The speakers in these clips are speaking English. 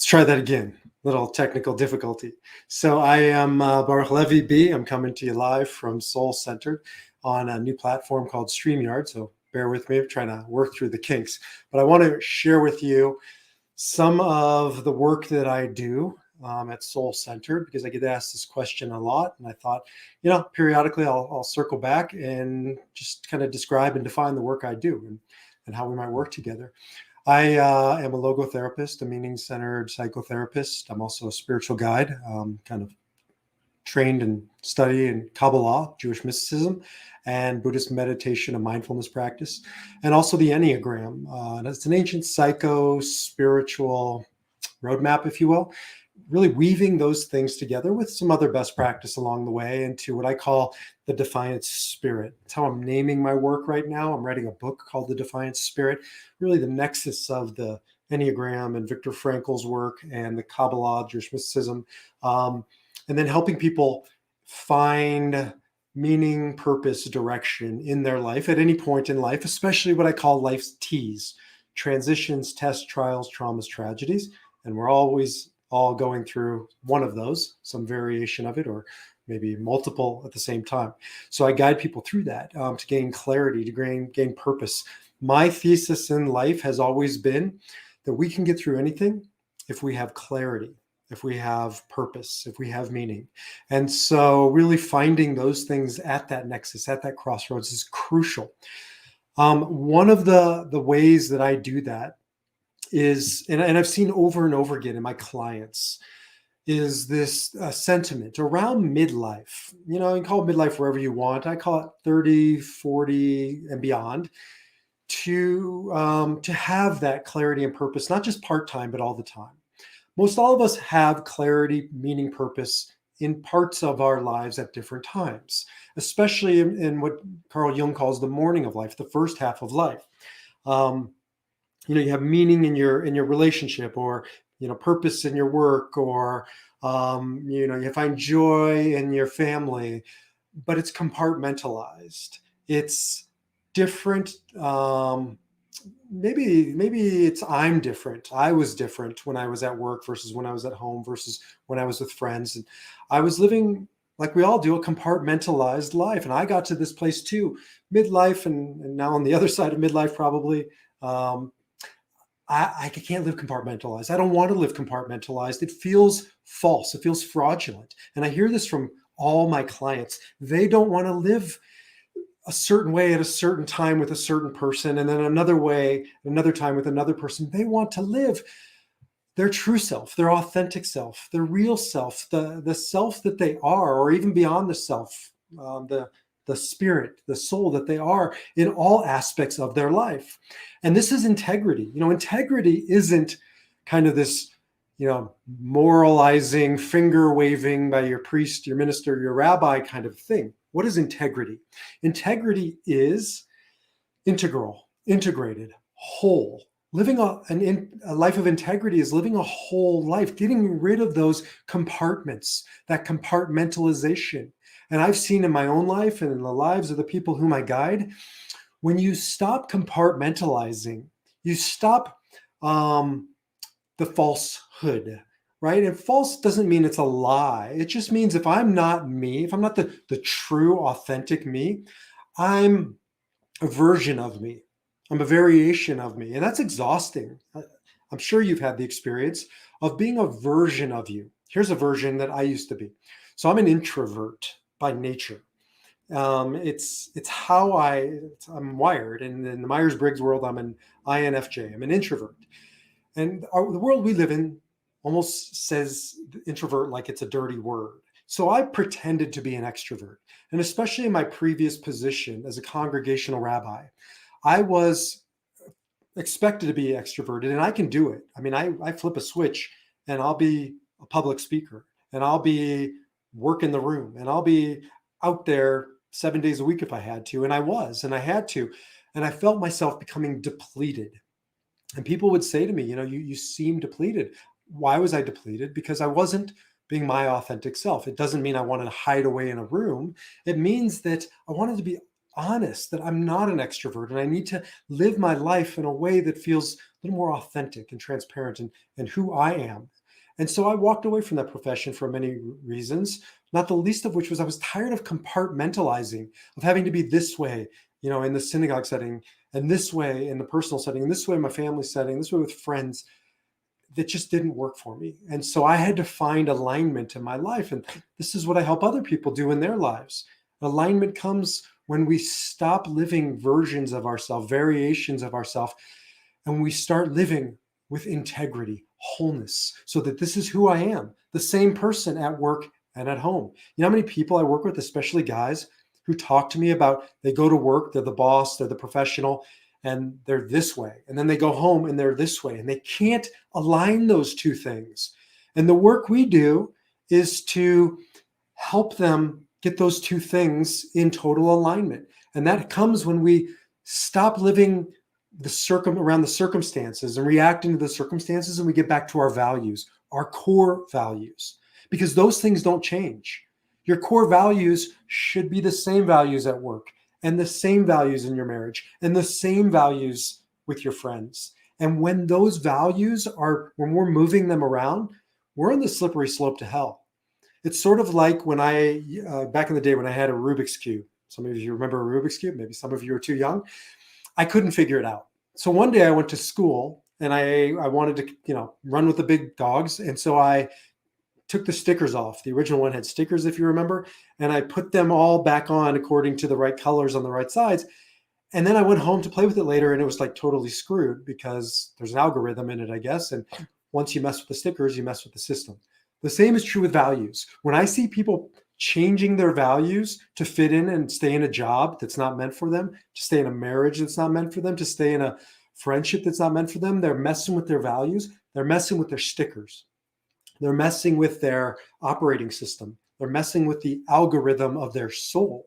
Let's try that again. Little technical difficulty. So I am Baruch Levi B. I'm coming to you live from Soul Centered on a new platform called StreamYard. So bear with me. I'm trying to work through the kinks. But I want to share with you some of the work that I do at Soul Centered, because I get asked this question a lot. And I thought, periodically I'll circle back and just kind of describe and define the work I do and how we might work together. I am a logotherapist, a meaning-centered psychotherapist. I'm also a spiritual guide, kind of trained and study in Kabbalah, Jewish mysticism, and Buddhist meditation and mindfulness practice, and also the Enneagram. And it's an ancient psycho-spiritual roadmap, if you will, really weaving those things together with some other best practice along the way into what I call the Defiant Spirit. It's how I'm naming my work right now. I'm writing a book called The Defiant Spirit, really the nexus of the Enneagram and Viktor Frankl's work and the Kabbalah, Jewish mysticism, and then helping people find meaning, purpose, direction in their life at any point in life, especially what I call life's T's: transitions, tests, trials, traumas, tragedies. And we're always all going through one of those, some variation of it, or maybe multiple at the same time. So I guide people through that to gain clarity, to gain purpose. My thesis in life has always been that we can get through anything if we have clarity, if we have purpose, if we have meaning. And so really finding those things at that nexus, at that crossroads is crucial. One of the ways that I do that is, and I've seen over and over again in my clients, is this sentiment around midlife. You can call it midlife wherever you want. I call it 30, 40 and beyond, to have that clarity and purpose, not just part-time, but all the time. Most all of us have clarity, meaning, purpose in parts of our lives at different times, especially in what Carl Jung calls the morning of life, the first half of life. You have meaning in your relationship, or purpose in your work, or you find joy in your family, but it's compartmentalized. It's different. Maybe it's I'm different. I was different when I was at work versus when I was at home versus when I was with friends, and I was living, like we all do, a compartmentalized life. And I got to this place too, midlife, and now on the other side of midlife, probably. I can't live compartmentalized. I don't want to live compartmentalized. It feels false. It feels fraudulent. And I hear this from all my clients. They don't want to live a certain way at a certain time with a certain person, and then another way, another time with another person. They want to live their true self, their authentic self, their real self, the self that they are, or even beyond the self, the spirit, the soul that they are in all aspects of their life. And this is integrity. Integrity isn't kind of this, moralizing, finger waving by your priest, your minister, your rabbi kind of thing. What is integrity? Integrity is integral, integrated, whole. Living a life of integrity is living a whole life, getting rid of those compartments, that compartmentalization. And I've seen in my own life and in the lives of the people whom I guide, when you stop compartmentalizing, you stop the falsehood, right? And false doesn't mean it's a lie. It just means if I'm not me, if I'm not the true, authentic me, I'm a version of me. I'm a variation of me. And that's exhausting. I'm sure you've had the experience of being a version of you. Here's a version that I used to be. So I'm an introvert by nature. It's how I'm wired. And in the Myers-Briggs world, I'm an INFJ. I'm an introvert. And the world we live in almost says introvert like it's a dirty word. So I pretended to be an extrovert. And especially in my previous position as a congregational rabbi, I was expected to be extroverted, and I can do it. I mean, I flip a switch and I'll be a public speaker, and I'll be working the room, and I'll be out there 7 days a week if I had to. And I had to. And I felt myself becoming depleted. And people would say to me, you seem depleted. Why was I depleted? Because I wasn't being my authentic self. It doesn't mean I wanted to hide away in a room. It means that I wanted to be honest, that I'm not an extrovert, and I need to live my life in a way that feels little more authentic and transparent and who I am. And so I walked away from that profession for many reasons, not the least of which was I was tired of compartmentalizing, of having to be this way, in the synagogue setting, and this way in the personal setting, and this way in my family setting, this way with friends. That just didn't work for me. And so I had to find alignment in my life. And this is what I help other people do in their lives. Alignment comes when we stop living versions of ourselves, variations of ourselves, and we start living with integrity, wholeness, so that this is who I am, the same person at work and at home. You know how many people I work with, especially guys, who talk to me about they go to work, they're the boss, they're the professional, and they're this way. And then they go home and they're this way. And they can't align those two things. And the work we do is to help them get those two things in total alignment. And that comes when we stop living around the circumstances and reacting to the circumstances, and we get back to our values, our core values, because those things don't change. Your core values should be the same values at work, and the same values in your marriage, and the same values with your friends. And when those values when we're moving them around, we're on the slippery slope to hell. It's sort of like when back in the day when I had a Rubik's Cube. Some of you remember a Rubik's Cube, maybe some of you are too young. I couldn't figure it out. So one day I went to school and I wanted to, run with the big dogs. And so I took the stickers off. The original one had stickers, if you remember, and I put them all back on according to the right colors on the right sides. And then I went home to play with it later, and it was like totally screwed because there's an algorithm in it, I guess. And once you mess with the stickers, you mess with the system. The same is true with values. When I see people changing their values to fit in and stay in a job that's not meant for them, to stay in a marriage that's not meant for them, to stay in a friendship that's not meant for them, they're messing with their values. They're messing with their stickers. They're messing with their operating system. They're messing with the algorithm of their soul.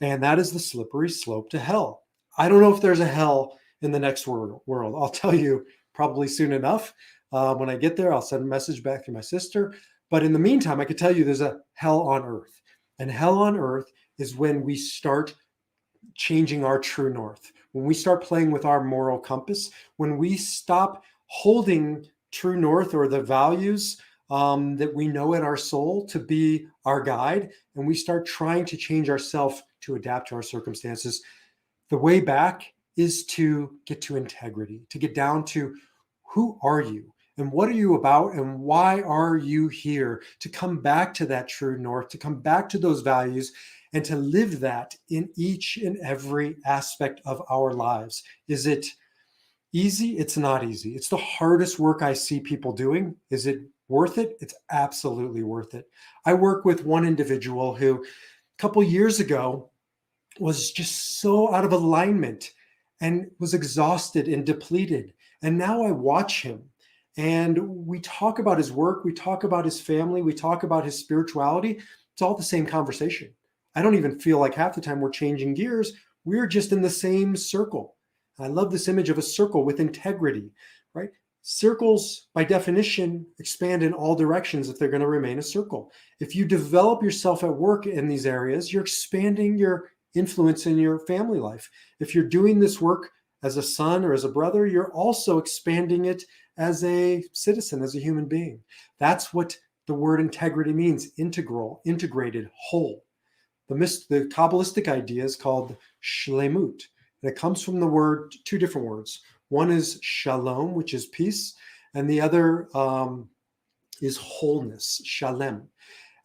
And that is the slippery slope to hell. I don't know if there's a hell in the next world. I'll tell you probably soon enough. When I get there, I'll send a message back to my sister. But in the meantime, I could tell you there's a hell on earth. And hell on earth is when we start changing our true north, when we start playing with our moral compass, when we stop holding true north or the values that we know in our soul to be our guide, and we start trying to change ourselves to adapt to our circumstances. The way back is to get to integrity, to get down to who are you and what are you about and why are you here, to come back to that true north, to come back to those values and to live that in each and every aspect of our lives. Is it easy? It's not easy. It's the hardest work I see people doing. Is it worth it? It's absolutely worth it. I work with one individual who a couple years ago was just so out of alignment and was exhausted and depleted. And now I watch him and we talk about his work, we talk about his family, we talk about his spirituality. It's all the same conversation. I don't even feel like half the time we're changing gears. We're just in the same circle. I love this image of a circle with integrity, right? Circles, by definition, expand in all directions if they're going to remain a circle. If you develop yourself at work in these areas, you're expanding your influence in your family life. If you're doing this work as a son or as a brother, you're also expanding it as a citizen, as a human being. That's what the word integrity means: integral, integrated, whole. The Kabbalistic idea is called shlemut. And it comes from the word, two different words. One is shalom, which is peace, and the other is wholeness, shalem.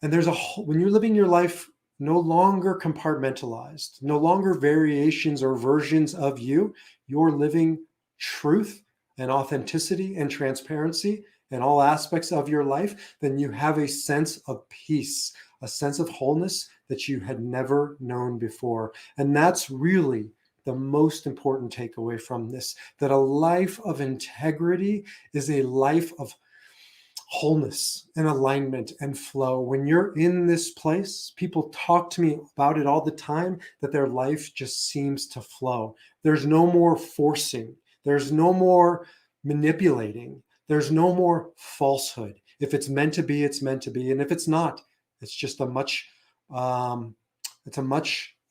And when you're living your life no longer compartmentalized, no longer variations or versions of you, you're living truth and authenticity and transparency in all aspects of your life, then you have a sense of peace, a sense of wholeness that you had never known before. And that's really the most important takeaway from this, that a life of integrity is a life of wholeness and alignment and flow. When you're in this place, people talk to me about it all the time, that their life just seems to flow. There's no more forcing. There's no more manipulating. There's no more falsehood. If it's meant to be, it's meant to be. And if it's not, it's just a much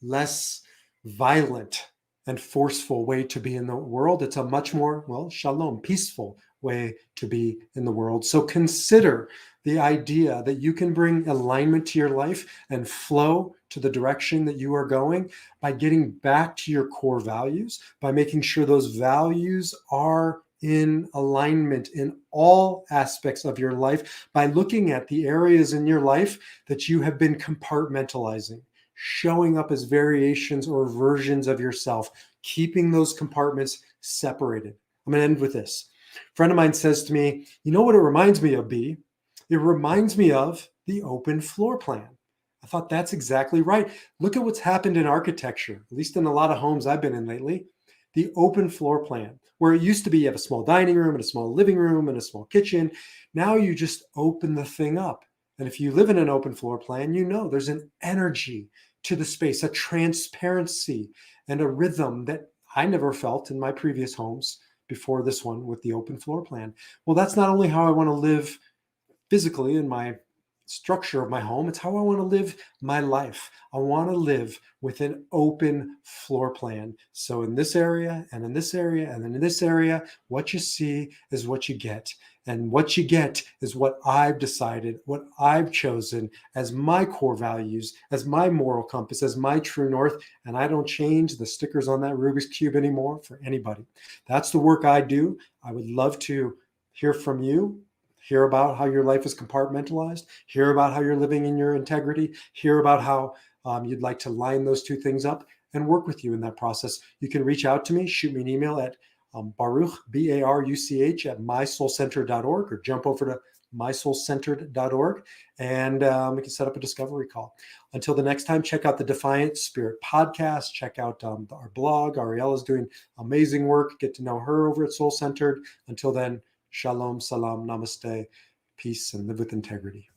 less violent and forceful way to be in the world. It's a much more, well, shalom, peaceful way to be in the world. So consider the idea that you can bring alignment to your life and flow to the direction that you are going by getting back to your core values, by making sure those values are in alignment in all aspects of your life, by looking at the areas in your life that you have been compartmentalizing, showing up as variations or versions of yourself, keeping those compartments separated. I'm going to end with this. A friend of mine says to me, you know what it reminds me of, B? It reminds me of the open floor plan. I thought that's exactly right. Look at what's happened in architecture, at least in a lot of homes I've been in lately. The open floor plan, where it used to be you have a small dining room and a small living room and a small kitchen. Now you just open the thing up. And if you live in an open floor plan, you know there's an energy to the space, a transparency and a rhythm that I never felt in my previous homes before this one with the open floor plan. Well, that's not only how I want to live physically in my structure of my home, it's how I want to live my life. I want to live with an open floor plan. So in this area and in this area and then in this area, what you see is what you get. And what you get is what I've decided, what I've chosen as my core values, as my moral compass, as my true north. And I don't change the stickers on that Rubik's Cube anymore for anybody. That's the work I do. I would love to hear from you. Hear about how your life is compartmentalized, hear about how you're living in your integrity, hear about how you'd like to line those two things up and work with you in that process. You can reach out to me, shoot me an email at Baruch, B-A-R-U-C-H at mysoulcentered.org, or jump over to mysoulcentered.org and we can set up a discovery call. Until the next time, check out the Defiant Spirit podcast, check out our blog. Ariel is doing amazing work. Get to know her over at Soul Centered. Until then, Shalom, salam, namaste, peace, and live with integrity.